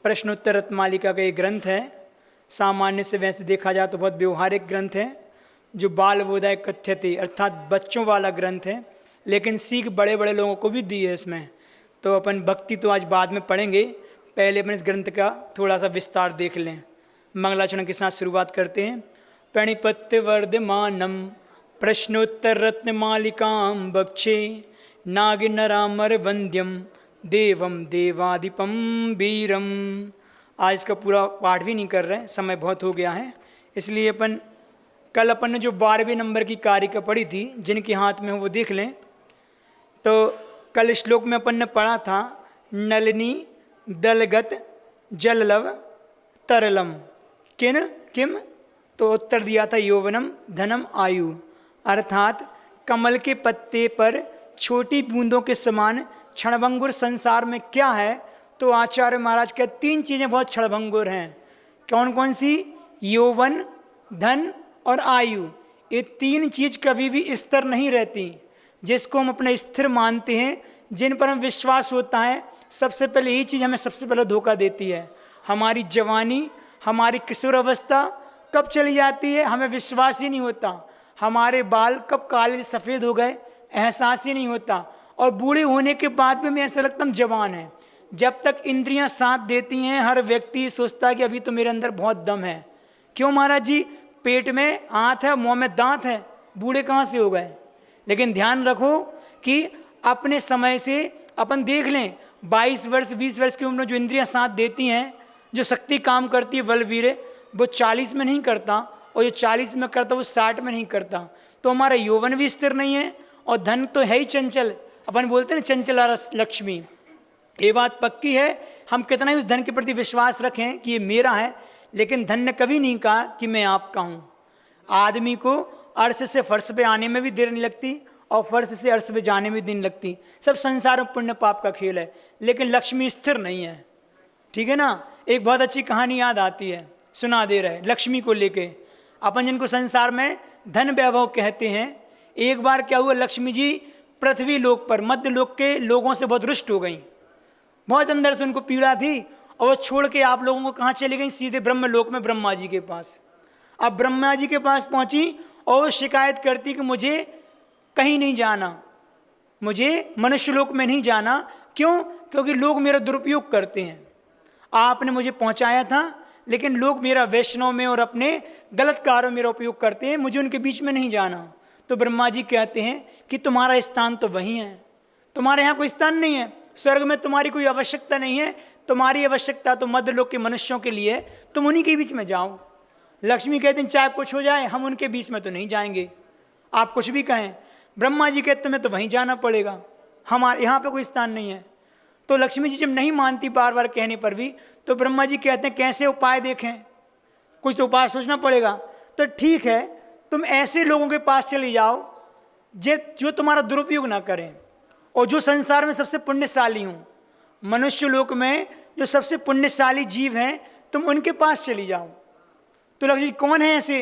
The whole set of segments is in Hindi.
प्रश्नोत्तर रत्नमालिका का एक ग्रंथ है। सामान्य से वैसे देखा जाए तो बहुत व्यवहारिक ग्रंथ है, जो बाल बोधाय कथ्यते अर्थात बच्चों वाला ग्रंथ है, लेकिन सीख बड़े बड़े लोगों को भी दी है इसमें। तो अपन भक्ति तो आज बाद में पढ़ेंगे, पहले अपन इस ग्रंथ का थोड़ा सा विस्तार देख लें। मंगलाचरण के साथ शुरुआत करते हैं। प्रणिपत्य वर्धमानम प्रश्नोत्तर रत्नमालिकां बक्षे नागिनरामर वंद्यम देवम देवादिपम वीरम। आज इसका पूरा पाठ भी नहीं कर रहे हैं, समय बहुत हो गया है, इसलिए कल अपन ने जो 12वें नंबर की कारिका पढ़ी थी, जिनके हाथ में हो वो देख लें। तो कल श्लोक में अपन ने पढ़ा था नलिनी दलगत जललव तरलम किन किम, तो उत्तर दिया था यौवनम धनम आयु, अर्थात कमल के पत्ते पर छोटी बूंदों के समान क्षणभंगुर संसार में क्या है। तो आचार्य महाराज के 3 चीज़ें बहुत क्षणभंगुर हैं। कौन कौन सी? यौवन, धन और आयु। ये 3 चीज़ कभी भी स्थिर नहीं रहती। जिसको हम अपना स्थिर मानते हैं, जिन पर हम विश्वास होता है, सबसे पहले यही चीज़ हमें सबसे पहले धोखा देती है। हमारी जवानी, हमारी किशोर अवस्था कब चली जाती है हमें विश्वास ही नहीं होता। हमारे बाल कब काले सफ़ेद हो गए एहसास ही नहीं होता। और बूढ़े होने के बाद भी हमें ऐसा लगता हम जवान हैं। जब तक इंद्रियां साथ देती हैं, हर व्यक्ति सोचता है कि अभी तो मेरे अंदर बहुत दम है। क्यों महाराज जी? पेट में आंत है, मुंह में दांत है, बूढ़े कहाँ से हो गए? लेकिन ध्यान रखो कि अपने समय से अपन देख लें, 22 वर्ष 20 वर्ष की उम्र में जो इंद्रियां साथ देती हैं, जो शक्ति काम करती है बलवीर, वो 40 में नहीं करता, और जो 40 में करता वो 60 में नहीं करता। तो हमारा यौवन भी स्थिर नहीं है, और धन तो है ही चंचल। अपन बोलते हैं चंचला रस लक्ष्मी। ये बात पक्की है, हम कितना ही उस धन के प्रति विश्वास रखें कि ये मेरा है, लेकिन धन ने कभी नहीं कहा कि मैं आपका हूँ। आदमी को अर्श से फर्श पे आने में भी देर नहीं लगती, और फर्श से अर्श पे जाने में भी नहीं लगती। सब संसार में पुण्य पाप का खेल है, लेकिन लक्ष्मी स्थिर नहीं है। ठीक है ना? एक बहुत अच्छी कहानी याद आती है, सुना दे रहे लक्ष्मी को लेके। अपन जिनको संसार में धन वैभव कहते हैं, एक बार क्या हुआ, लक्ष्मी जी पृथ्वी लोक पर मध्य लोक के लोगों से बहुत रुष्ट हो गई। बहुत अंदर से उनको पीड़ा थी, और वो छोड़ के आप लोगों को कहाँ चली गई? सीधे ब्रह्म लोक में ब्रह्मा जी के पास। अब ब्रह्मा जी के पास पहुँची और वो शिकायत करती कि मुझे कहीं नहीं जाना, मुझे मनुष्य लोक में नहीं जाना। क्यों? क्योंकि लोग मेरा दुरुपयोग करते हैं। आपने मुझे पहुँचाया था, लेकिन लोग मेरा वैष्णव में और अपने गलत कार्यों में मेरा उपयोग करते हैं, मुझे उनके बीच में नहीं जाना। तो ब्रह्मा जी कहते हैं कि तुम्हारा स्थान तो वहीं है, तुम्हारे यहाँ कोई स्थान नहीं है, स्वर्ग में तुम्हारी कोई आवश्यकता नहीं है, तुम्हारी आवश्यकता तो मध्य लोक के मनुष्यों के लिए है, तुम उन्हीं के बीच में जाओ। लक्ष्मी कहते हैं चाहे कुछ हो जाए हम उनके बीच में तो नहीं जाएंगे, आप कुछ भी कहें। ब्रह्मा जी कहते तुम्हें तो वहीं जाना पड़ेगा, हमारे यहाँ पे कोई स्थान नहीं है। तो लक्ष्मी जी जब नहीं मानती बार बार कहने पर भी, तो ब्रह्मा जी कहते हैं कैसे उपाय देखें, कुछ तो उपाय सोचना पड़ेगा। तो ठीक है, तुम ऐसे लोगों के पास चले जाओ जो तुम्हारा दुरुपयोग ना करें, और जो संसार में सबसे पुण्यशाली हूँ, मनुष्य लोक में जो सबसे पुण्यशाली जीव हैं, तुम उनके पास चली जाओ। तो लक्ष्मी जी कौन है ऐसे?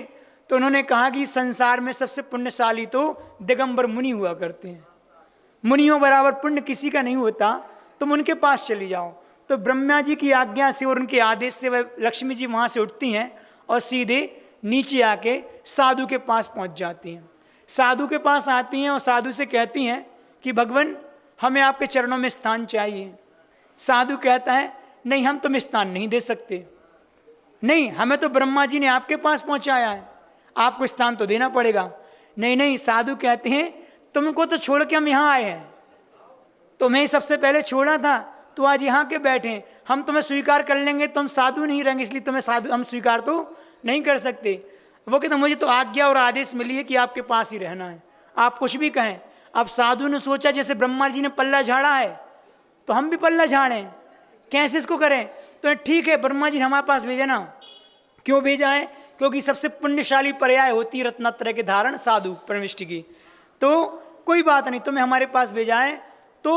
तो उन्होंने कहा कि संसार में सबसे पुण्यशाली तो दिगंबर मुनि हुआ करते हैं, मुनियों बराबर पुण्य किसी का नहीं होता, तुम उनके पास चली जाओ। तो ब्रह्मा जी की आज्ञा से और उनके आदेश से वह लक्ष्मी जी वहाँ से उठती हैं और सीधे नीचे आके साधु के पास पहुँच जाती हैं। साधु के पास आती हैं और साधु से कहती हैं कि भगवान हमें आपके चरणों में स्थान चाहिए। साधु कहता है नहीं, हम तुम्हें स्थान नहीं दे सकते, नहीं, हमें तो ब्रह्मा जी ने आपके पास पहुँचाया है, आपको स्थान तो देना पड़ेगा। नहीं नहीं, साधु कहते हैं तुमको तो छोड़ के हम यहाँ आए हैं, तुम्हें सबसे पहले छोड़ा था, तो आज यहाँ के बैठे, हम तुम्हें स्वीकार कर लेंगे, तुम साधु नहीं रहेंगे, इसलिए तुम्हें साधु हम स्वीकार तो नहीं कर सकते। वो कहते मुझे तो आज्ञा और आदेश मिली है कि आपके पास ही रहना है, आप कुछ भी कहें। अब साधु ने सोचा जैसे ब्रह्मा जी ने पल्ला झाड़ा है तो हम भी पल्ला झाड़ें, कैसे इसको करें? तो ठीक है, ब्रह्मा जी ने हमारे पास भेजा ना। क्यों भेजा है? क्योंकि सबसे पुण्यशाली पर्याय होती है रत्नत्रय के धारण साधु प्रविष्टि की। तो कोई बात नहीं, तुम्हें हमारे पास भेजा है, तो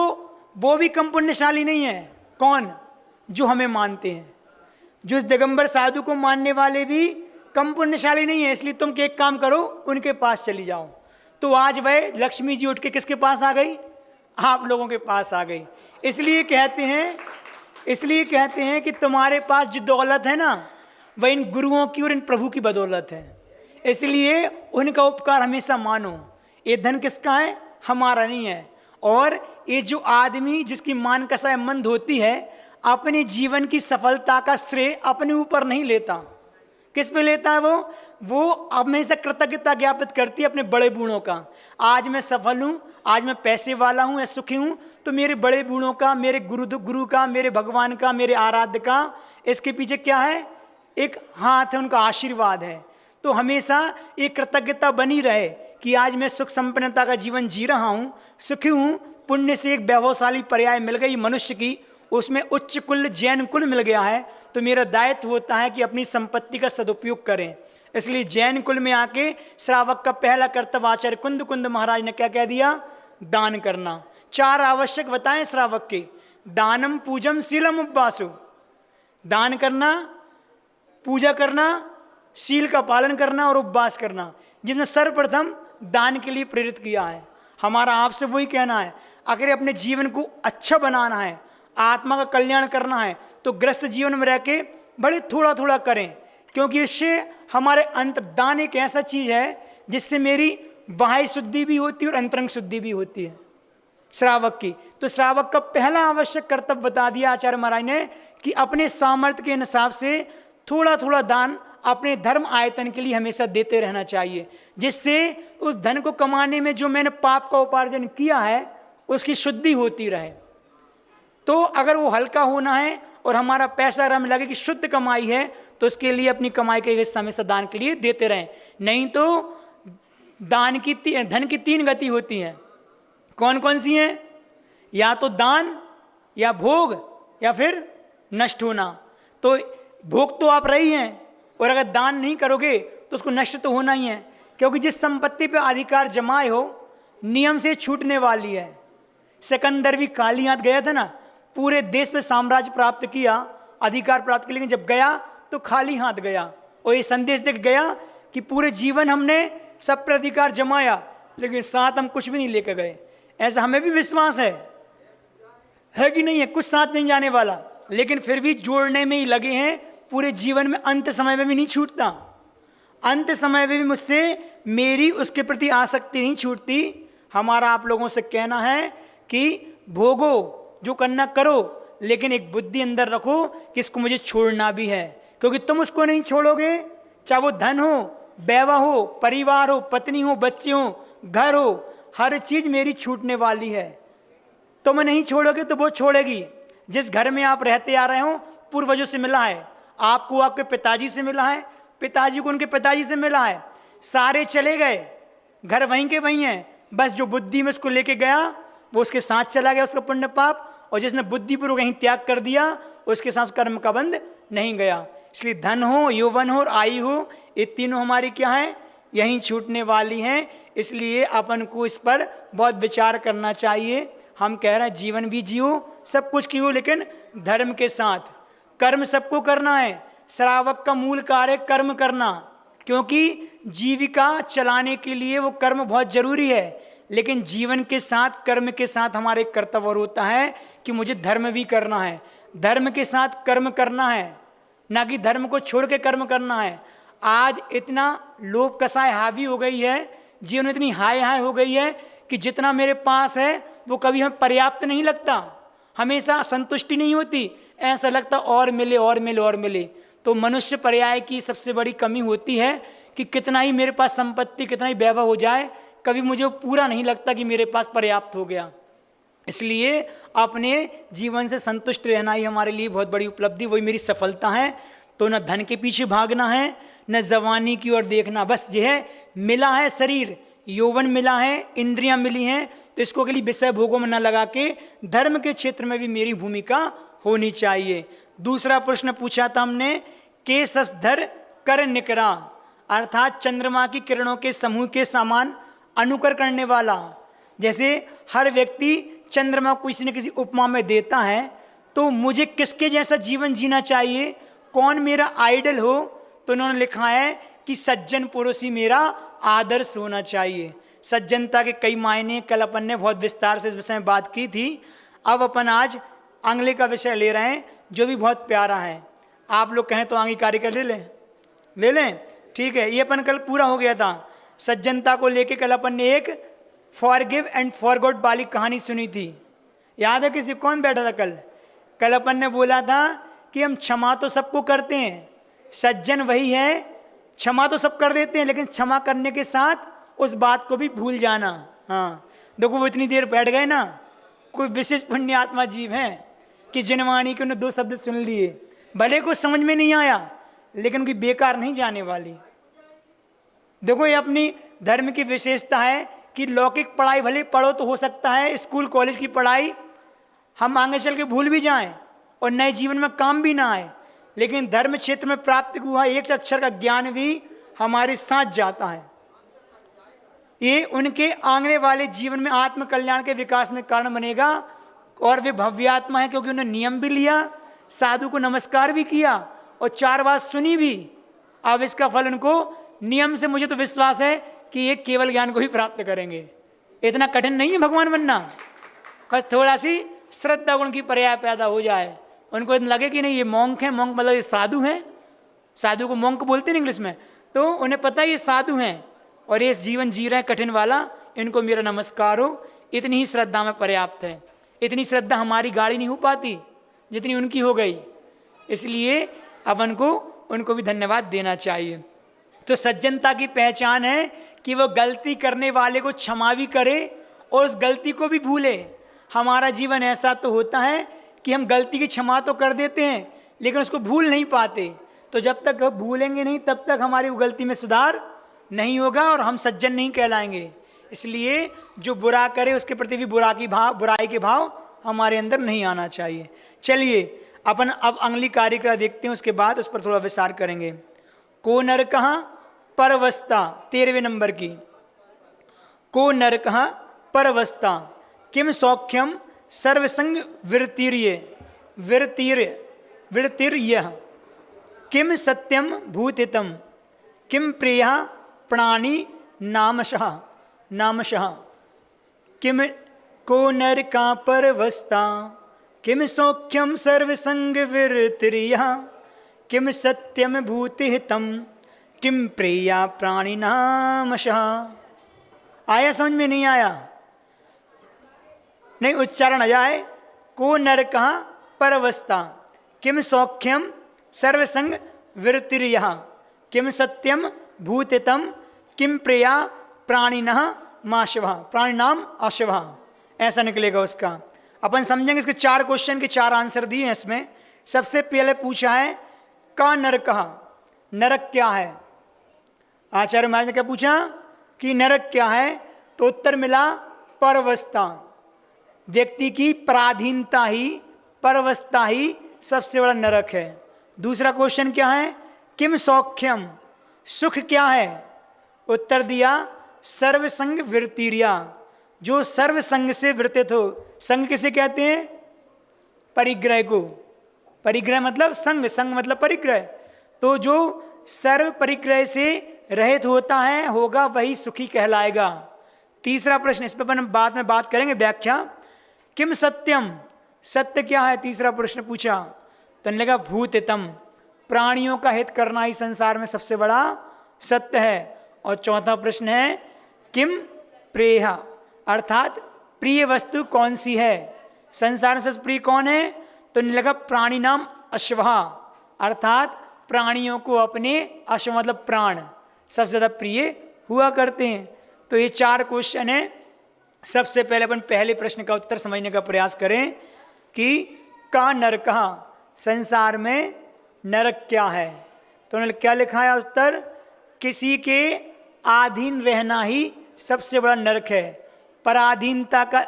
वो भी कम पुण्यशाली नहीं है। कौन? जो हमें मानते हैं, जो इस दिगंबर साधु को मानने वाले भी कम पुण्यशाली नहीं है, इसलिए तुम एक काम करो, उनके पास चली जाओ। तो आज वह लक्ष्मी जी उठ के किसके पास आ गई? आप लोगों के पास आ गई। इसलिए कहते हैं इसलिए कहते हैं कि तुम्हारे पास जो दौलत है ना, वह इन गुरुओं की और इन प्रभु की बदौलत है, इसलिए उनका उपकार हमेशा मानो। ये धन किसका है? हमारा नहीं है। और ये जो आदमी जिसकी मानकसाएं मंद होती है, अपने जीवन की सफलता का श्रेय अपने ऊपर नहीं लेता। किस पे लेता है? वो हमेशा कृतज्ञता ज्ञापित करती है अपने बड़े बूढ़ों का। आज मैं सफल हूँ, आज मैं पैसे वाला हूँ या सुखी हूँ, तो मेरे बड़े बूढ़ों का, मेरे गुरु का, मेरे भगवान का, मेरे आराध्य का, इसके पीछे क्या है? एक हाथ है, उनका आशीर्वाद है। तो हमेशा ये कृतज्ञता बनी रहे कि आज मैं सुख संपन्नता का जीवन जी रहा हूँ, सुखी हूँ, पुण्य से एक वैभवशाली पर्याय मिल गई मनुष्य की, उसमें उच्च कुल जैन कुल मिल गया है, तो मेरा दायित्व होता है कि अपनी संपत्ति का सदुपयोग करें। इसलिए जैन कुल में आके श्रावक का पहला कर्तव्य आचार्य कुंद कुंद महाराज ने क्या कह दिया? दान करना। 4 आवश्यक बताएं श्रावक के: दानम पूजम शीलम उपवासो, दान करना, पूजा करना, शील का पालन करना और उपवास करना, जिसने सर्वप्रथम दान के लिए प्रेरित किया है। हमारा आपसे वही कहना है, अगर अपने जीवन को अच्छा बनाना है, आत्मा का कल्याण करना है, तो ग्रस्त जीवन में रह के बड़े थोड़ा थोड़ा करें, क्योंकि इससे हमारे अंतर्दान एक ऐसा चीज़ है जिससे मेरी बाह्य शुद्धि भी होती है और अंतरंग शुद्धि भी होती है श्रावक की। तो श्रावक का पहला आवश्यक कर्तव्य बता दिया आचार्य महाराज ने कि अपने सामर्थ्य के हिसाब से थोड़ा थोड़ा दान अपने धर्म आयतन के लिए हमेशा देते रहना चाहिए, जिससे उस धन को कमाने में जो मैंने पाप का उपार्जन किया है उसकी शुद्धि होती रहे। तो अगर वो हल्का होना है और हमारा पैसा अगर हमें लगे कि शुद्ध कमाई है, तो उसके लिए अपनी कमाई का हिस्सा हमेशा दान के लिए देते रहें। नहीं तो धन की 3 गति होती हैं। कौन कौन सी हैं? या तो दान, या भोग, या फिर नष्ट होना। तो भोग तो आप रही हैं, और अगर दान नहीं करोगे तो उसको नष्ट तो होना ही है, क्योंकि जिस संपत्ति पे अधिकार जमाए हो नियम से छूटने वाली है। सिकंदर भी खाली हाथ गया था ना, पूरे देश पे साम्राज्य प्राप्त किया, अधिकार प्राप्त किया, लेकिन जब गया तो खाली हाथ गया और ये संदेश देकर गया कि पूरे जीवन हमने सब पर अधिकार जमाया, लेकिन साथ हम कुछ भी नहीं लेकर गए। ऐसा हमें भी विश्वास है कि नहीं है? कुछ साथ नहीं जाने वाला, लेकिन फिर भी जोड़ने में ही लगे हैं। पूरे जीवन में अंत समय में भी नहीं छूटता, अंत समय में भी मुझसे मेरी उसके प्रति आसक्ति नहीं छूटती। हमारा आप लोगों से कहना है कि भोगो, जो करना करो, लेकिन एक बुद्धि अंदर रखो कि इसको मुझे छोड़ना भी है, क्योंकि तुम उसको नहीं छोड़ोगे, चाहे वो धन हो, वैभव हो, परिवार हो, पत्नी हो, बच्चे हो, घर हो, हर चीज़ मेरी छूटने वाली है। तुम नहीं छोड़ोगे तो वो छोड़ेगी। जिस घर में आप रहते आ रहे हो पूर्वजों से मिला है, आपको आपके पिताजी से मिला है, पिताजी को उनके पिताजी से मिला है, सारे चले गए, घर वहीं के वहीं हैं, बस जो बुद्धि में उसको लेके गया वो उसके साथ चला गया, उसका पुण्य पाप, और जिसने बुद्धिपूर्वक कहीं त्याग कर दिया उसके साथ कर्म का बंध नहीं गया। इसलिए धन हो, यौवन हो और आयु हो, ये तीनों हमारी क्या हैं? यहीं छूटने वाली हैं। इसलिए अपन को इस पर बहुत विचार करना चाहिए। हम कह रहे हैं जीवन भी जियो, सब कुछ कियो, लेकिन धर्म के साथ। कर्म सबको करना है, श्रावक का मूल कार्य कर्म करना, क्योंकि जीविका चलाने के लिए वो कर्म बहुत जरूरी है, लेकिन जीवन के साथ, कर्म के साथ हमारे कर्तव्य होता है कि मुझे धर्म भी करना है, धर्म के साथ कर्म करना है, ना कि धर्म को छोड़ के कर्म करना है। आज इतना लोभ कसाय हावी हो गई है, जीवन में इतनी हाय हाय हो गई है कि जितना मेरे पास है वो कभी हमें पर्याप्त नहीं लगता, हमेशा संतुष्टि नहीं होती, ऐसा लगता और मिले और मिले और मिले। तो मनुष्य पर्याय की सबसे बड़ी कमी होती है कि कितना ही मेरे पास संपत्ति, कितना ही वैभव हो जाए, कभी मुझे पूरा नहीं लगता कि मेरे पास पर्याप्त हो गया। इसलिए अपने जीवन से संतुष्ट रहना ही हमारे लिए बहुत बड़ी उपलब्धि, वही मेरी सफलता है। तो न धन के पीछे भागना है, न जवानी की ओर देखना, बस यह है मिला है शरीर, यौवन मिला है, इंद्रियां मिली हैं, तो इसको के लिए विषय भोगों में न लगा के धर्म के क्षेत्र में भी मेरी भूमिका होनी चाहिए। दूसरा प्रश्न पूछा था हमने, केशधर कर निकरा, अर्थात चंद्रमा की किरणों के समूह के समान अनुकर करने वाला। जैसे हर व्यक्ति चंद्रमा को किसी न किसी उपमा में देता है, तो मुझे किसके जैसा जीवन जीना चाहिए, कौन मेरा आइडल हो, तो उन्होंने लिखा है कि सज्जन पुरुष ही मेरा आदर्श होना चाहिए। सज्जनता के कई मायने कल अपन ने बहुत विस्तार से इस विषय में बात की थी। अब अपन आज आंगले का विषय ले रहे हैं जो भी बहुत प्यारा है। आप लोग कहें तो आगे कार्य कर ले लें, ठीक है। ये अपन कल पूरा हो गया था। सज्जनता को लेके कल अपन ने एक फॉरगिव एंड फॉरगॉट वाली कहानी सुनी थी। याद है किसी? कौन बैठा था कल अपन ने बोला था कि हम क्षमा तो सबको करते हैं, सज्जन वही है क्षमा तो सब कर देते हैं, लेकिन क्षमा करने के साथ उस बात को भी भूल जाना। हाँ देखो, वो इतनी देर बैठ गए ना, कोई विशेष पुण्यात्मा जीव हैं कि जिनवाणी के उन्हें 2 शब्द सुन लिए, भले को समझ में नहीं आया लेकिन उनकी बेकार नहीं जाने वाली। देखो, ये अपनी धर्म की विशेषता है कि लौकिक पढ़ाई भले पढ़ो तो हो सकता है स्कूल कॉलेज की पढ़ाई हम आगे चल के भूल भी जाएं और नए जीवन में काम भी ना आए, लेकिन धर्म क्षेत्र में प्राप्त हुआ एक अक्षर का ज्ञान भी हमारे साथ जाता है। ये उनके आंगने वाले जीवन में आत्म कल्याण के विकास में कारण बनेगा। और वे भव्यात्मा है क्योंकि उन्होंने नियम भी लिया, साधु को नमस्कार भी किया और 4 बात सुनी भी। अब इसका फल उनको नियम से, मुझे तो विश्वास है कि ये केवल ज्ञान को ही प्राप्त करेंगे। इतना कठिन नहीं है भगवान बनना, बस थोड़ा सी श्रद्धा गुण की पर्याय पैदा हो जाए। उनको लगे कि नहीं ये मॉन्क है, मॉन्क मतलब ये साधु हैं, साधु को मॉन्क बोलते हैं इंग्लिश में, तो उन्हें पता है ये साधु हैं और ये जीवन जी रहे हैं कठिन वाला, इनको मेरा नमस्कार हो। इतनी ही श्रद्धा में पर्याप्त है। इतनी श्रद्धा हमारी गाड़ी नहीं हो पाती जितनी उनकी हो गई, इसलिए अपन को उनको भी धन्यवाद देना चाहिए। तो सज्जनता की पहचान है कि वो गलती करने वाले को क्षमा भी करे और उस गलती को भी भूले। हमारा जीवन ऐसा तो होता है कि हम गलती की क्षमा तो कर देते हैं लेकिन उसको भूल नहीं पाते। तो जब तक हम भूलेंगे नहीं तब तक हमारी वो गलती में सुधार नहीं होगा और हम सज्जन नहीं कहलाएंगे। इसलिए जो बुरा करे उसके प्रति भी बुराई के भाव हमारे अंदर नहीं आना चाहिए। चलिए अपन अब अगली कार्यक्रम देखते हैं, उसके बाद उस पर थोड़ा विचार करेंगे। को नर कहाँ परवस्ता, 13वें नंबर की। को नर कहाँ परवस्ता किम सौख्यम सर्वसंग विरतिर्य किम सत्यम भूतितम किम प्रिया प्राणी नामशः किम को नर का परवस्ता किम सौख्यम सर्वसंग विरतिर्य किम सत्यम भूतिहितम किम प्रिया प्राणी नामशः। आया समझ में? नहीं आया? नहीं, उच्चारण आ जाए। को नर कहाँ परवस्ता किम सौख्यम सर्वसंग विरतिर्य किम सत्यम भूतितम किम प्रिया प्राणिनः माशवः, प्राणी नाम आशवः, ऐसा निकलेगा उसका। अपन समझेंगे। इसके 4 क्वेश्चन के 4 आंसर दिए हैं इसमें। सबसे पहले पूछा है का नरकः, नरक क्या है? आचार्य महाराज ने क्या पूछा कि नरक क्या है? तो उत्तर मिला परवस्था, व्यक्ति की पराधीनता ही, परवस्था ही सबसे बड़ा नरक है। दूसरा क्वेश्चन क्या है? किम सौख्यम, सुख क्या है? उत्तर दिया सर्वसंग विरतिर्या, जो सर्वसंग से वृत्तित हो। संग किसे कहते हैं? परिग्रह को। परिग्रह मतलब संग, संग मतलब परिग्रह। तो जो सर्व परिग्रह से रहित होता है होगा वही सुखी कहलाएगा। तीसरा प्रश्न, इस पर अपन बाद में बात करेंगे, व्याख्या। किम सत्यम, सत्य क्या है? तीसरा प्रश्न पूछा तो लगा भूतितम, प्राणियों का हित करना ही संसार में सबसे बड़ा सत्य है। और चौथा प्रश्न है किम प्रेहा, अर्थात प्रिय वस्तु कौन सी है? संसार में सबसे प्रिय कौन है? तो लगा प्राणी नाम अश्वहा, अर्थात प्राणियों को अपने, अश्व मतलब प्राण, सबसे ज़्यादा प्रिय हुआ करते हैं। तो ये 4 क्वेश्चन है। सबसे पहले अपन पहले प्रश्न का उत्तर समझने का प्रयास करें कि का नरकः, संसार में नरक क्या है? तो उन्होंने क्या लिखा है उत्तर? किसी के अधीन रहना ही सबसे बड़ा नरक है। पराधीनता का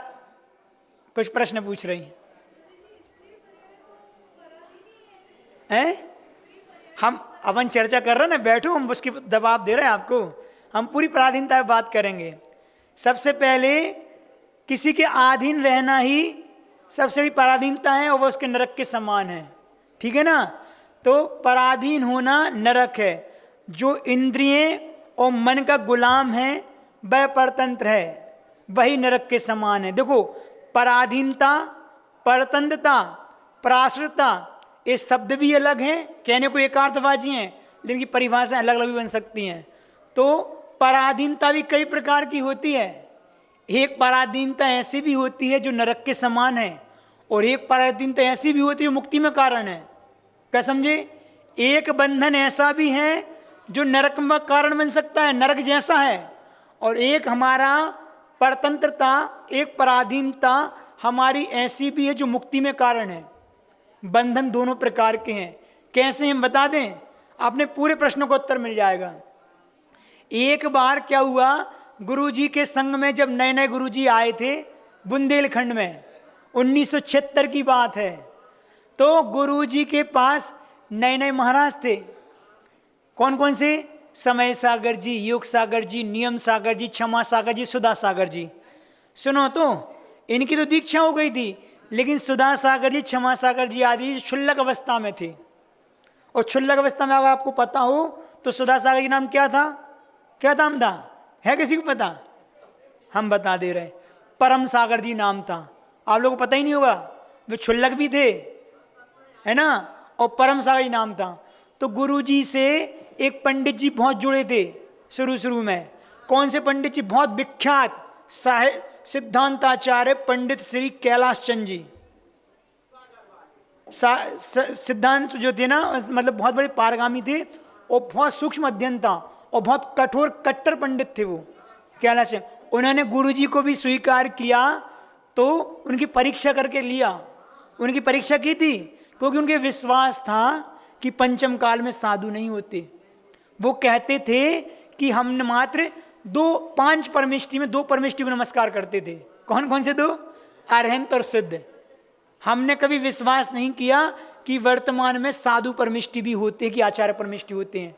कुछ प्रश्न पूछ रही हैं? हम अपन चर्चा कर रहे हैं ना, बैठो, हम उसकी जवाब दे रहे हैं आपको। हम पूरी पराधीनता पर बात करेंगे। सबसे पहले किसी के अधीन रहना ही सबसे बड़ी पराधीनता है और वो उसके नरक के समान है, ठीक है ना? तो पराधीन होना नरक है। जो इंद्रिय और मन का गुलाम है वह परतंत्र है, वही नरक के समान है। देखो, पराधीनता, परतंत्रता पराश्रितता, ये शब्द भी अलग हैं, कहने को एकार्थवाची हैं, लेकिन की परिभाषाएं अलग अलग भी बन सकती हैं। तो पराधीनता भी कई प्रकार की होती है। एक पराधीनता ऐसी भी होती है जो नरक के समान है, और एक पराधीनता ऐसी भी होती है जो मुक्ति में कारण है। क्या समझे? एक बंधन ऐसा भी है जो नरक में कारण बन सकता है, नरक जैसा है, और एक हमारा परतंत्रता, एक पराधीनता हमारी ऐसी भी है जो मुक्ति में कारण है। बंधन दोनों प्रकार के हैं। कैसे हम बता दें, आपने पूरे प्रश्नों का उत्तर मिल जाएगा। एक बार क्या हुआ, गुरुजी के संग में जब नए नए गुरुजी आए थे बुंदेलखंड में, 1976 की बात है, तो गुरुजी के पास नए नए महाराज थे। कौन कौन से? समय सागर जी, योग सागर जी, नियम सागर जी, क्षमा सागर जी, सुधा सागर जी। सुनो तो, इनकी तो दीक्षा हो गई थी, लेकिन सुधा सागर जी, क्षमा सागर जी आदि क्षुल्लक अवस्था में थे। और क्षुल्लक अवस्था में अगर आपको पता हो तो सुधा सागर जी नाम क्या था? क्या नाम था? है किसी को पता? हम बता दे रहे, परम सागर जी नाम था। आप लोगों को पता ही नहीं होगा, वे क्षुल्लक भी थे, है ना, और परम सागर जी नाम था। तो गुरुजी से एक पंडित जी बहुत जुड़े थे शुरू में। कौन से पंडित जी? बहुत विख्यात साहित्य सिद्धांताचार्य पंडित श्री कैलाश चंद जी। सिद्धांत जो थे ना, मतलब बहुत बड़े पारगामी थे, और बहुत सूक्ष्म अध्ययन था, और बहुत कठोर कट्टर पंडित थे वो कैलाश चंद। उन्होंने गुरुजी को भी स्वीकार किया, तो उनकी परीक्षा करके लिया। उनकी परीक्षा की थी क्योंकि उनके विश्वास था कि पंचम काल में साधु नहीं होते। वो कहते थे कि हम मात्र 5 परमेष्टि में 2 परमेष्टि को नमस्कार करते थे। कौन कौन से 2? अरहंत और सिद्ध। हमने कभी विश्वास नहीं किया कि वर्तमान में साधु परमेष्टि भी होते हैं, कि आचार्य परमेष्टि होते हैं।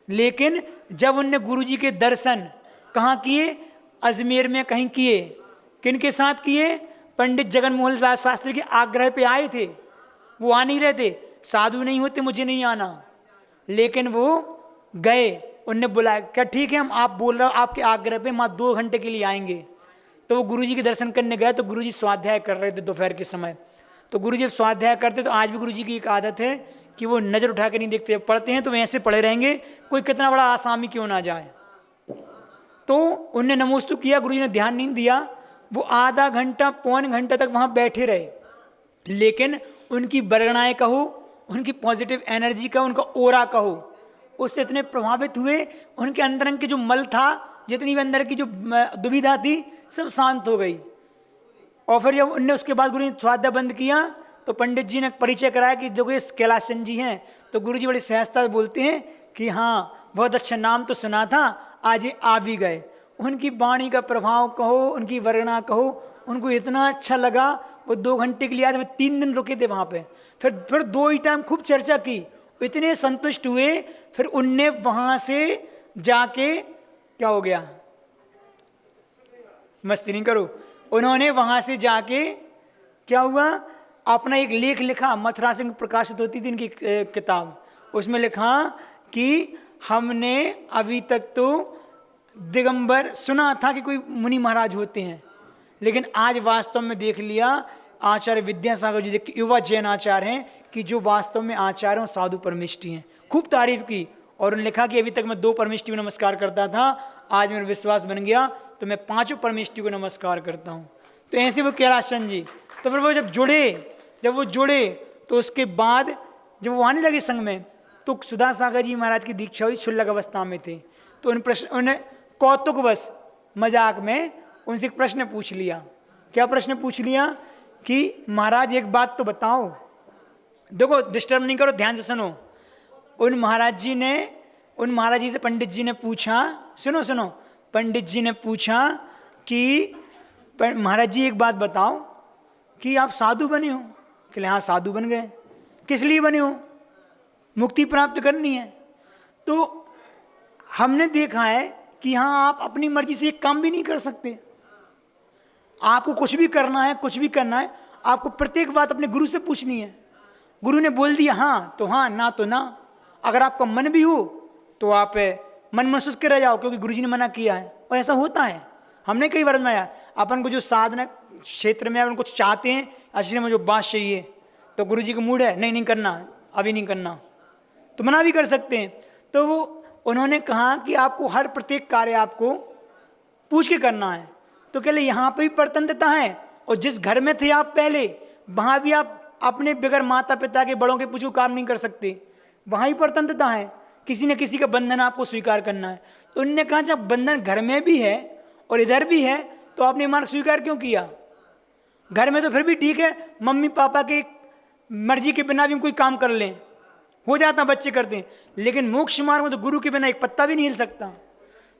लेकिन जब उनने गुरुजी के दर्शन कहाँ किए? अजमेर में कहीं किए। किनके साथ किए? पंडित जगन मोहन दास शास्त्री के आग्रह पे आए थे। वो आ नहीं रहे थे, साधु नहीं होते, मुझे नहीं आना, लेकिन वो गए। उनने बुलाया, क्या ठीक है, हम आप बोल रहे हो, आपके आग्रह पे हम 2 घंटे के लिए आएंगे। तो वो गुरुजी के दर्शन करने गए, तो गुरुजी स्वाध्याय कर रहे थे दोपहर के समय। तो गुरुजी जब स्वाध्याय करते, तो आज भी गुरुजी की एक आदत है कि वो नज़र उठा के नहीं देखते, पढ़ते हैं तो वैसे पढ़े रहेंगे, कोई कितना बड़ा आसामी क्यों ना जाए। तो उनने नमोस्तु किया, गुरुजी ने ध्यान नहीं दिया। वो आधा घंटा पौन घंटा तक वहाँ बैठे रहे, लेकिन उनकी वर्णनाएं कहो, उनकी पॉजिटिव एनर्जी का, उनका ओरा कहो, उससे इतने प्रभावित हुए, उनके अंदर के जो मल था, जितनी भी अंदर की जो दुविधा थी, सब शांत हो गई। और फिर जब उनने उसके बाद गुरु ने स्वाध्याय बंद किया, तो पंडित जी ने परिचय कराया कि देखो ये कैलाश चंद जी हैं। तो गुरु जी बड़ी सहजता बोलते हैं कि हाँ, बहुत अच्छा नाम तो सुना था, आज ये आ भी गए। उनकी वाणी का प्रभाव कहो, उनकी वर्णना कहो, उनको इतना अच्छा लगा। वो 2 घंटे के लिए आए थे, 3 दिन रुके थे वहाँ पे। फिर 2 ही टाइम खूब चर्चा की, इतने संतुष्ट हुए। फिर उनने वहाँ से जाके, क्या हो गया, मस्ती नहीं करो, उन्होंने वहाँ से जाके क्या हुआ, अपना एक लेख लिखा। मथुरा से प्रकाशित होती थी इनकी किताब, उसमें लिखा कि हमने अभी तक तो दिगंबर सुना था कि कोई मुनि महाराज होते हैं, लेकिन आज वास्तव में देख लिया, आचार्य विद्यासागर जी युवा जैन आचार्य हैं, कि जो वास्तव में आचार्य साधु परमेष्टि हैं। खूब तारीफ की, और उन्होंने लिखा कि अभी तक मैं 2 परमेष्टि को नमस्कार करता था, आज मेरा विश्वास बन गया तो मैं 5 परमेष्टि को नमस्कार करता हूँ। तो ऐसे वो कैलाश चंद जी, तो फिर वो जब वो जुड़े तो उसके बाद जब वो आने लगे संघ में, तो सुधा सागर जी महाराज की दीक्षा हुई, क्षुल्लक अवस्था में थे। तो उन्हें कौतुकवश मजाक में उनसे एक प्रश्न पूछ लिया। क्या प्रश्न पूछ लिया? कि महाराज एक बात तो बताओ। देखो, डिस्टर्ब नहीं करो, ध्यान से सुनो। उन महाराज जी से पंडित जी ने पूछा, सुनो, पंडित जी ने पूछा कि महाराज जी एक बात बताओ कि आप साधु बने हो? कि हाँ, साधु बन गए। किस लिए बने हो? मुक्ति प्राप्त करनी है। तो हमने देखा है कि हाँ, आप अपनी मर्जी से एक काम भी नहीं कर सकते। आपको कुछ भी करना है, आपको प्रत्येक बात अपने गुरु से पूछनी है। गुरु ने बोल दिया हाँ तो हाँ, ना तो ना। अगर आपका मन भी हो तो आप मन महसूस कर रह जाओ, क्योंकि गुरुजी ने मना किया है। और ऐसा होता है, हमने कई बार बनाया। अपन को जो साधना क्षेत्र में अपन कुछ चाहते हैं, आश्रम में जो बात चाहिए, तो गुरु जी का मूड है, नहीं नहीं करना, अभी नहीं करना, तो मना भी कर सकते हैं। तो वो उन्होंने कहा कि आपको हर प्रत्येक कार्य आपको पूछ के करना है। तो कह ले यहाँ पर भी परतंत्रता है, और जिस घर में थे आप पहले, वहाँ भी आप अपने बगैर माता पिता के बड़ों के पूछो काम नहीं कर सकते, वहाँ ही परतंत्रता है। किसी न किसी का बंधन आपको स्वीकार करना है। तो उन्होंने कहा जब बंधन घर में भी है और इधर भी है, तो आपने मार्ग स्वीकार क्यों किया? घर में तो फिर भी ठीक है, मम्मी पापा की मर्जी के बिना भी हम कोई काम कर लें, हो जाता, बच्चे करते हैं, लेकिन मोक्ष मार्ग में तो गुरु के बिना एक पत्ता भी नहीं हिल सकता।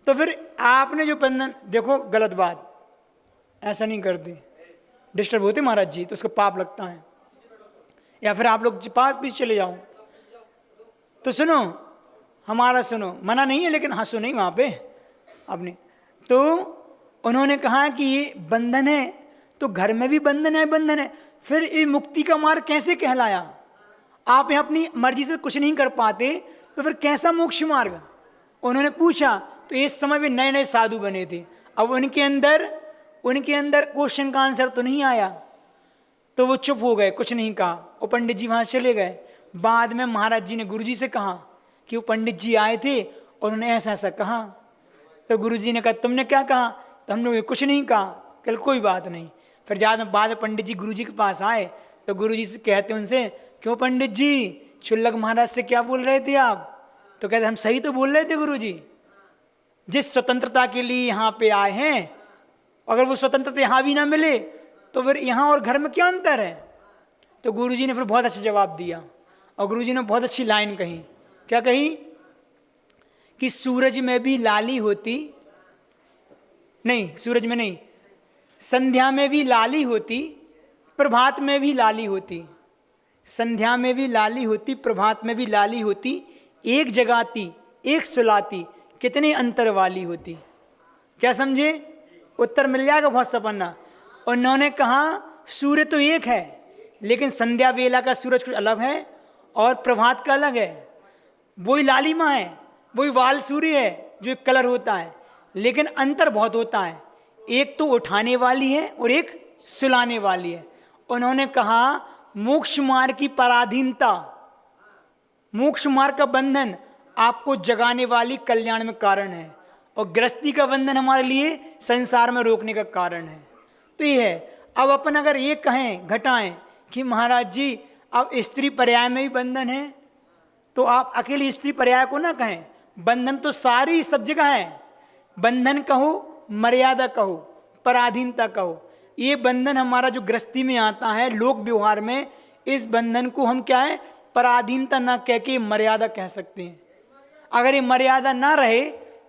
तो फिर आपने जो बंधन, देखो गलत बात, ऐसा नहीं करते, डिस्टर्ब होते महाराज जी, तो उसका पाप लगता है। या फिर आप लोग पास पीछे चले जाओ। तो सुनो, हमारा सुनो, मना नहीं है, लेकिन हंसो नहीं वहाँ पे आपने। तो उन्होंने कहा कि ये बंधन है, तो घर में भी बंधन है, बंधन है, फिर ये मुक्ति का मार्ग कैसे कहलाया? आप यहाँ अपनी मर्जी से कुछ नहीं कर पाते, तो फिर कैसा मोक्ष मार्ग? उन्होंने पूछा। तो इस समय भी नए नए साधु बने थे, अब उनके अंदर क्वेश्चन का आंसर तो नहीं आया, तो वो चुप हो गए, कुछ नहीं कहा। वो पंडित जी वहाँ चले गए। बाद में महाराज जी ने गुरु जी से कहा कि वो पंडित जी आए थे और उन्होंने ऐसा ऐसा कहा। तो गुरु जी ने कहा तुमने क्या कहा? तो हम लोग कुछ नहीं कहा। कल कोई बात नहीं। फिर बाद में पंडित जी गुरु जी के पास आए, तो गुरु जी से कहते उनसे, क्यों पंडित जी, क्षुल्लक महाराज से क्या बोल रहे थे आप? तो कहते हम सही तो बोल रहे थे गुरु जी, जिस स्वतंत्रता के लिए यहाँ पे आए हैं, अगर वो स्वतंत्रता यहाँ भी ना मिले तो फिर यहाँ और घर में क्या अंतर है? तो गुरुजी ने फिर बहुत अच्छा जवाब दिया, और गुरुजी ने बहुत अच्छी लाइन कही। क्या कही? कि सूरज में भी लाली होती, नहीं सूरज में नहीं, संध्या में भी लाली होती, प्रभात में भी लाली होती। संध्या में भी लाली होती, प्रभात में भी लाली होती, एक जगाती एक सुलाती, कितने अंतर वाली होती। क्या समझे? उत्तर मिल जाएगा बहुत सपन्ना। उन्होंने कहा सूर्य तो एक है, लेकिन संध्या वेला का सूरज कुछ अलग है और प्रभात का अलग है। वही लालिमा है, वही वाल सूर्य है जो एक कलर होता है, लेकिन अंतर बहुत होता है। एक तो उठाने वाली है और एक सुलाने वाली है। उन्होंने कहा मोक्ष मार्ग की पराधीनता, मोक्ष मार्ग का बंधन आपको जगाने वाली कल्याण में कारण है, और गृहस्थी का बंधन हमारे लिए संसार में रोकने का कारण है। तो ये है। अब अपन अगर ये कहें, घटाएं कि महाराज जी अब स्त्री पर्याय में भी बंधन है, तो आप अकेली स्त्री पर्याय को ना कहें, बंधन तो सारी सब जगह है। बंधन कहो, मर्यादा कहो, पराधीनता कहो, ये बंधन हमारा जो गृहस्थी में आता है, लोक व्यवहार में, इस बंधन को हम क्या है, पराधीनता ना कह के मर्यादा कह सकते हैं। अगर ये मर्यादा ना रहे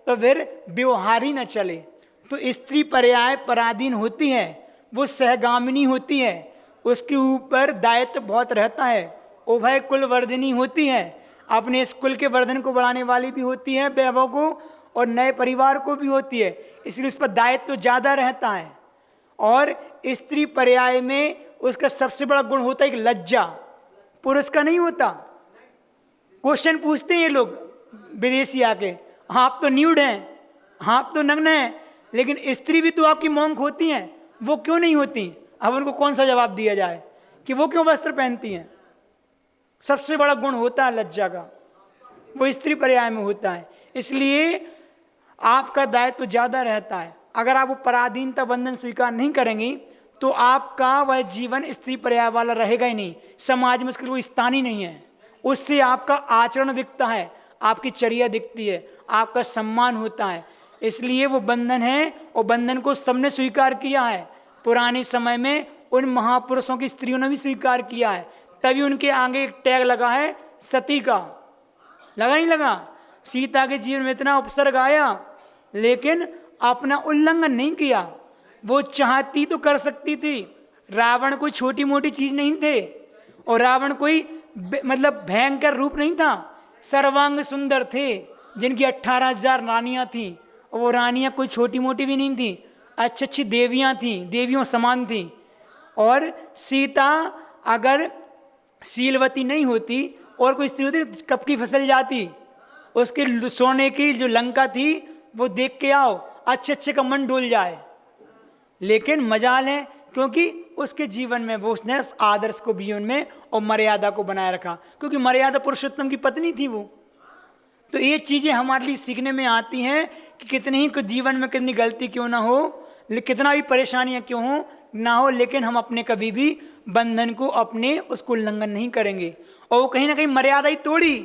तो फिर व्यवहार ही न चले। तो स्त्री पर्याय पराधीन होती है, वो सहगामिनी होती है, उसके ऊपर दायित्व बहुत रहता है, उभय कुल वर्धिनी होती है, अपने इस कुल के वर्धन को बढ़ाने वाली भी होती है, वैभव को, और नए परिवार को भी होती है, इसलिए उस पर दायित्व ज़्यादा रहता है। और स्त्री पर्याय में उसका सबसे बड़ा गुण होता है एक लज्जा, पुरुष का नहीं होता। क्वेश्चन पूछते हैं ये लोग विदेशी आके, हाँ आप तो न्यूड हैं, हाँ आप तो नग्न हैं, लेकिन स्त्री भी तो आपकी मॉन्क होती हैं, वो क्यों नहीं होती? अब उनको कौन सा जवाब दिया जाए कि वो क्यों वस्त्र पहनती हैं? सबसे बड़ा गुण होता है लज्जा का, वो स्त्री पर्याय में होता है, इसलिए आपका दायित्व ज़्यादा रहता है। अगर आप वो पराधीनता बंधन स्वीकार नहीं करेंगी तो आपका वह जीवन स्त्री पर्याय वाला रहेगा ही नहीं, समाज में उसके लिए कोई स्थान ही नहीं है। उससे आपका आचरण दिखता है, आपकी चर्या दिखती है, आपका सम्मान होता है, इसलिए वो बंधन है। और बंधन को सबने स्वीकार किया है। पुराने समय में उन महापुरुषों की स्त्रियों ने भी स्वीकार किया है, तभी उनके आगे एक टैग लगा है सती का। लगा नहीं लगा? सीता के जीवन में इतना उपसर्ग आया, लेकिन अपना उल्लंघन नहीं किया। वो चाहती तो कर सकती थी। रावण कोई छोटी मोटी चीज नहीं थे, और रावण कोई मतलब भयंकर रूप नहीं था, सर्वांग सुंदर थे, जिनकी 18,000 रानियां थीं, और वो रानियां कोई छोटी मोटी भी नहीं थी, अच्छी अच्छी देवियां थीं, देवियों समान थीं। और सीता अगर शीलवती नहीं होती और कोई स्त्री होती कब की फसल जाती। उसके सोने की जो लंका थी वो देख के आओ, अच्छे अच्छे का मन डोल जाए। लेकिन मजाल है क्योंकि उसके जीवन में वो उसने आदर्श को जीवन में और मर्यादा को बनाए रखा, क्योंकि मर्यादा पुरुषोत्तम की पत्नी थी वो। तो ये चीज़ें हमारे लिए सीखने में आती हैं कि कितनी ही जीवन में कितनी गलती क्यों ना हो, कितना भी परेशानियां क्यों हो ना हो, लेकिन हम अपने कभी भी बंधन को अपने उसको उल्लंघन नहीं करेंगे। और वो कहीं ना कहीं मर्यादा ही तोड़ी।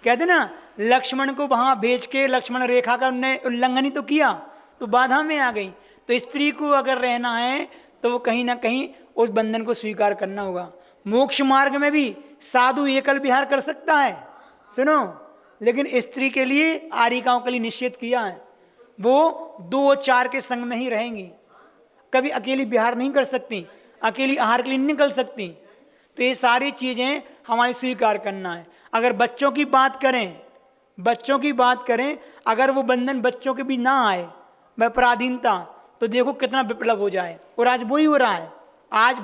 कहते ना, लक्ष्मण को वहाँ भेज के लक्ष्मण रेखा का उन्होंने उल्लंघन ही तो किया, तो बाधा में आ गई। तो स्त्री को अगर रहना है तो वो कहीं ना कहीं उस बंधन को स्वीकार करना होगा। मोक्ष मार्ग में भी साधु एकल विहार कर सकता है, सुनो, लेकिन स्त्री के लिए आरिकाओं के लिए निषेध किया है। वो 2-4 के संग में ही रहेंगी, कभी अकेली विहार नहीं कर सकती, अकेली आहार के लिए नहीं निकल सकती। तो ये सारी चीज़ें हमारी स्वीकार करना है। अगर बच्चों की बात करें, अगर वो बंधन बच्चों के भी ना आए, वह पराधीनता, तो देखो कितना विप्लव हो जाए। और आज वही हो रहा है। आज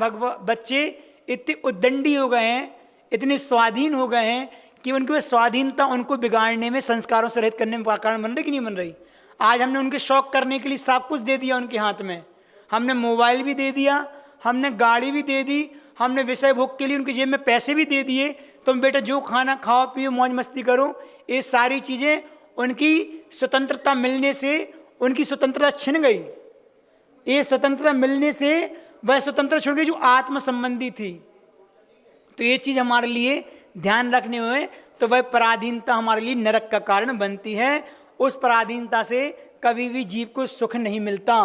बच्चे इतने उद्दंडी हो गए हैं, इतने स्वाधीन हो गए हैं कि उनकी स्वाधीनता उनको बिगाड़ने में, संस्कारों से रहित करने में कारण बन रही कि नहीं बन रही। आज हमने उनके शौक करने के लिए सब कुछ दे दिया उनके हाथ में। हमने मोबाइल भी दे दिया, हमने गाड़ी भी दे दी, हमने विषय भोग के लिए उनकी जेब में पैसे भी दे दिए। तुम बेटा जो खाना खाओ पियो मौज मस्ती करो। ये सारी चीज़ें उनकी स्वतंत्रता मिलने से उनकी स्वतंत्रता छिन गई। ये स्वतंत्रता मिलने से वह स्वतंत्रता छूट गई जो आत्म संबंधी थी। तो ये चीज़ हमारे लिए ध्यान रखने हुए, तो वह पराधीनता हमारे लिए नरक का कारण बनती है। उस पराधीनता से कभी भी जीव को सुख नहीं मिलता,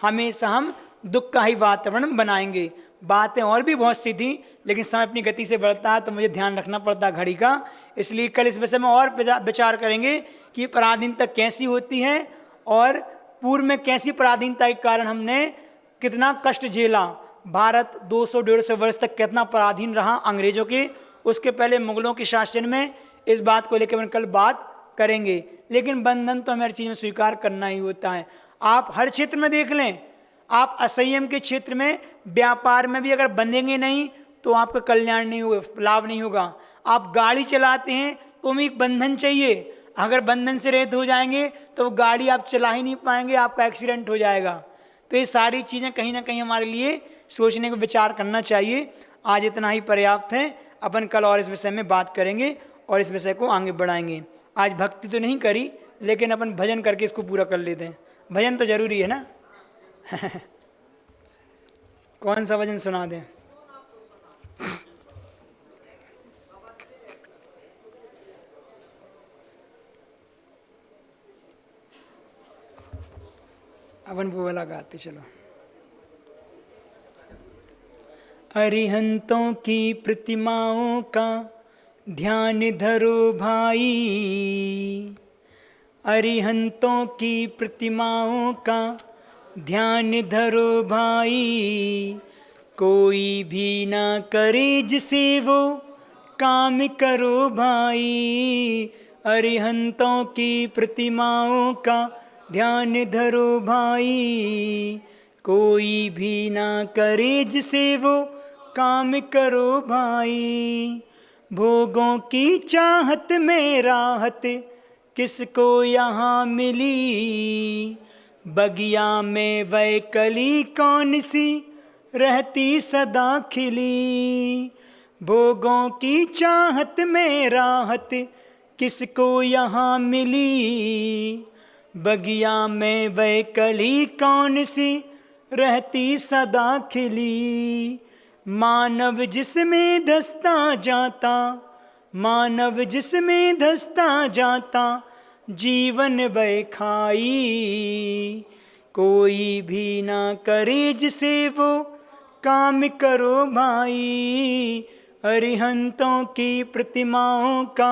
हमेशा हम दुख का ही वातावरण बनाएंगे। बातें और भी बहुत सी थी, लेकिन समय अपनी गति से बढ़ता है तो मुझे ध्यान रखना पड़ता है घड़ी का। इसलिए कल इस विषय में और विचार करेंगे कि पराधीनता कैसी होती है और पूर्व में कैसी पराधीनता के कारण हमने कितना कष्ट झेला। भारत 200-150 वर्ष तक कितना पराधीन रहा अंग्रेजों के, उसके पहले मुगलों के शासन में। इस बात को लेकर हम कल बात करेंगे। लेकिन बंधन तो हमें हर चीज़ में स्वीकार करना ही होता है। आप हर क्षेत्र में देख लें, आप असंयम के क्षेत्र में, व्यापार में भी अगर बंधेंगे नहीं तो आपका कल्याण नहीं होगा, लाभ नहीं होगा। आप गाड़ी चलाते हैं तो हमें एक बंधन चाहिए। अगर बंधन से रहित हो जाएंगे तो गाड़ी आप चला ही नहीं पाएंगे, आपका एक्सीडेंट हो जाएगा। तो ये सारी चीज़ें कहीं ना कहीं हमारे लिए सोचने को विचार करना चाहिए। आज इतना ही पर्याप्त है। अपन कल और इस विषय में बात करेंगे और इस विषय को आगे बढ़ाएंगे। आज भक्ति तो नहीं करी, लेकिन अपन भजन करके इसको पूरा कर लेते हैं। भजन तो जरूरी है ना। कौन सा भजन सुना दें? अपन वो वाला गाते चलो। अरिहंतों की प्रतिमाओं का ध्यान धरो भाई, अरिहंतों की प्रतिमाओं का ध्यान धरो भाई। कोई भी ना करे जिसे वो काम करो भाई। अरिहंतों की प्रतिमाओं का ध्यान धरो भाई। कोई भी ना करे जिसे वो काम करो भाई। भोगों की चाहत में राहत किसको यहाँ मिली। बगिया में वह कली कौन सी रहती सदा खिली। भोगों की चाहत में राहत किसको यहाँ मिली। बगिया में वह कली कौन सी रहती सदा खिली। मानव जिसमें धसता जाता, मानव जिसमें धसता जाता, जीवन वह खाई। कोई भी ना करे जिसे वो काम करो भाई। अरिहंतों की प्रतिमाओं का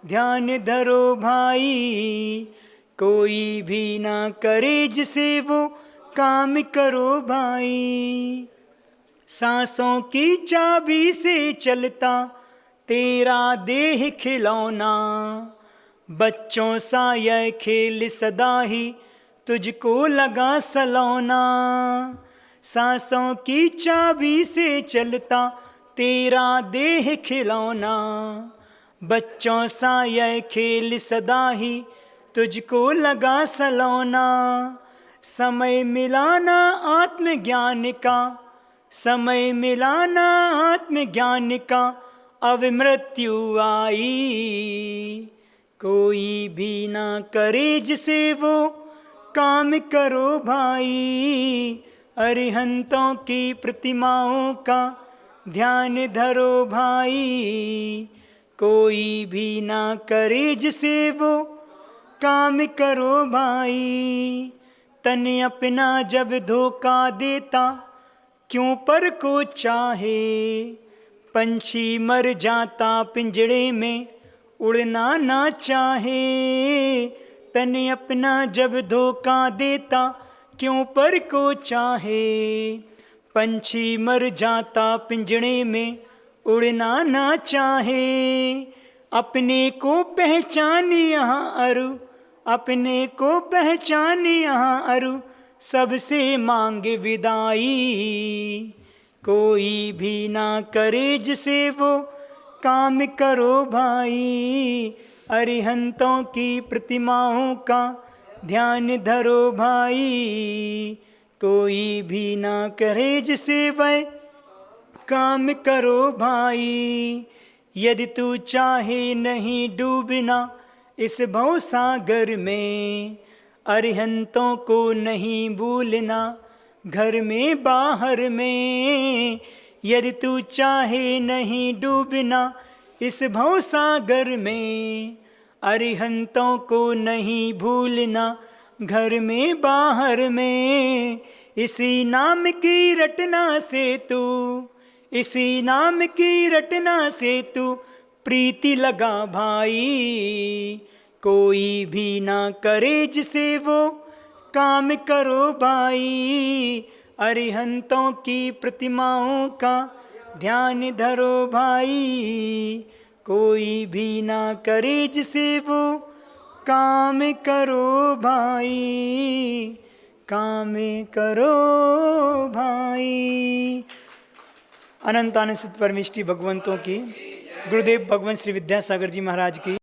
ध्यान धरो भाई। कोई भी ना करे जिसे वो काम करो भाई। सांसों की चाबी से चलता तेरा देह खिलौना। बच्चों सा यह खेल सदा ही तुझको लगा सलौना। सांसों की चाबी से चलता तेरा देह खिलौना। बच्चों सा यह खेल सदा ही तुझको लगा सलौना। समय मिलाना आत्मज्ञान का, समय मिलाना आत्मज्ञान का अब मृत्यु आई। कोई भी ना करे जिसे वो काम करो भाई। अरिहंतों की प्रतिमाओं का ध्यान धरो भाई। कोई भी ना करे जिसे वो काम करो भाई। तन अपना जब धोखा देता क्यों पर को चाहे। पंछी मर जाता पिंजड़े में उड़ना ना चाहे। तन अपना जब धोखा देता क्यों पर को चाहे। पंछी मर जाता पिंजड़े में उड़ना ना चाहे। अपने को पहचान यहाँ अरु, अपने को पहचान यहाँ अरु, सबसे मांग विदाई। कोई भी ना करे जिसे वो काम करो भाई। अरिहंतों की प्रतिमाओं का ध्यान धरो भाई। कोई भी ना करे जिसे वह काम करो भाई। यदि तू चाहे नहीं डूबना इस भव सागर में। अरिहंतों को नहीं भूलना घर में बाहर में। यदि तू चाहे नहीं डूबना इस भव सागर में। अरिहंतों को नहीं भूलना घर में बाहर में। इसी नाम की रटना से तू, इसी नाम की रटना से तू प्रीति लगा भाई। कोई भी ना करे जिसे वो काम करो भाई। अरिहंतों की प्रतिमाओं का ध्यान धरो भाई। कोई भी ना करे जिसे वो काम करो भाई। काम करो भाई। अनंत आनंद सिद्ध परमेष्टि भगवंतों की, गुरुदेव भगवान श्री विद्यासागर जी महाराज की।